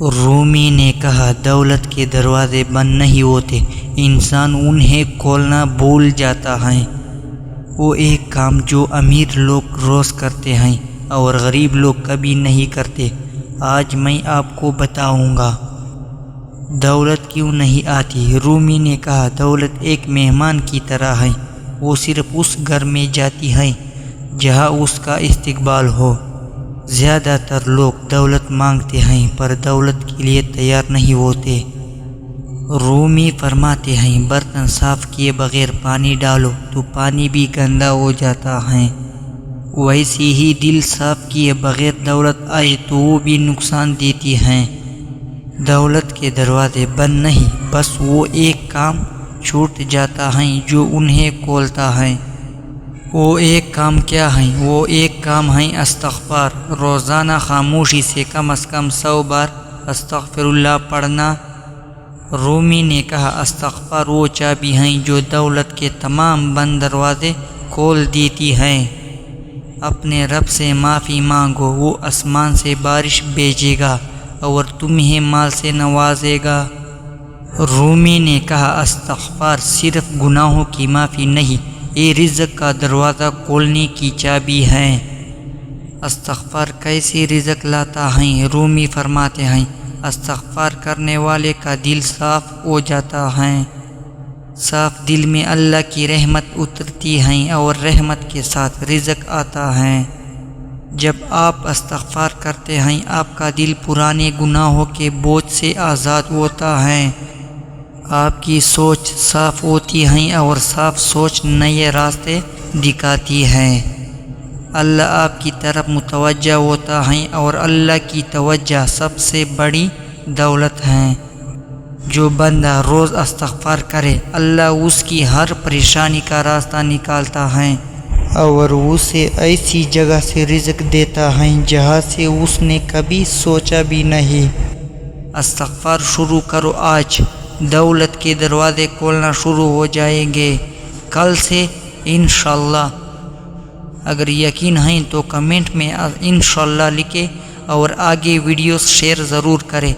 رومی نے کہا دولت کے دروازے بند نہیں ہوتے، انسان انہیں کھولنا بھول جاتا ہے۔ وہ ایک کام جو امیر لوگ روز کرتے ہیں اور غریب لوگ کبھی نہیں کرتے، آج میں آپ کو بتاؤں گا۔ دولت کیوں نہیں آتی؟ رومی نے کہا دولت ایک مہمان کی طرح ہے، وہ صرف اس گھر میں جاتی ہے جہاں اس کا استقبال ہو۔ زیادہ تر لوگ دولت مانگتے ہیں پر دولت کے لیے تیار نہیں ہوتے۔ رومی فرماتے ہیں برتن صاف کیے بغیر پانی ڈالو تو پانی بھی گندا ہو جاتا ہے، ویسے ہی دل صاف کیے بغیر دولت آئے تو وہ بھی نقصان دیتی ہے۔ دولت کے دروازے بند نہیں، بس وہ ایک کام چھوٹ جاتا ہے جو انہیں کھولتا ہے۔ وہ ایک کام کیا ہے؟ وہ ایک کام ہے استغفار۔ روزانہ خاموشی سے کم از کم 100 بار استغفر اللہ پڑھنا۔ رومی نے کہا استغفار وہ چابی ہے جو دولت کے تمام بند دروازے کھول دیتی ہے۔ اپنے رب سے معافی مانگو، وہ آسمان سے بارش بھیجے گا اور تمہیں مال سے نوازے گا۔ رومی نے کہا استغفار صرف گناہوں کی معافی نہیں، یہ رزق کا دروازہ کھولنے کی چابی ہے۔ استغفار کیسے رزق لاتا ہے؟ رومی فرماتے ہیں استغفار کرنے والے کا دل صاف ہو جاتا ہے۔ صاف دل میں اللہ کی رحمت اترتی ہے اور رحمت کے ساتھ رزق آتا ہے۔ جب آپ استغفار کرتے ہیں آپ کا دل پرانے گناہوں کے بوجھ سے آزاد ہوتا ہے، آپ کی سوچ صاف ہوتی ہے اور صاف سوچ نئے راستے دکھاتی ہے۔ اللہ آپ کی طرف متوجہ ہوتا ہے اور اللہ کی توجہ سب سے بڑی دولت ہے۔ جو بندہ روز استغفار کرے اللہ اس کی ہر پریشانی کا راستہ نکالتا ہے اور اسے ایسی جگہ سے رزق دیتا ہے جہاں سے اس نے کبھی سوچا بھی نہیں۔ استغفار شروع کرو آج، دولت کے دروازے کھولنا شروع ہو جائیں گے کل سے انشاءاللہ۔ اگر یقین ہے تو کمنٹ میں انشاءاللہ لکھیں اور آگے ویڈیوز شیئر ضرور کریں۔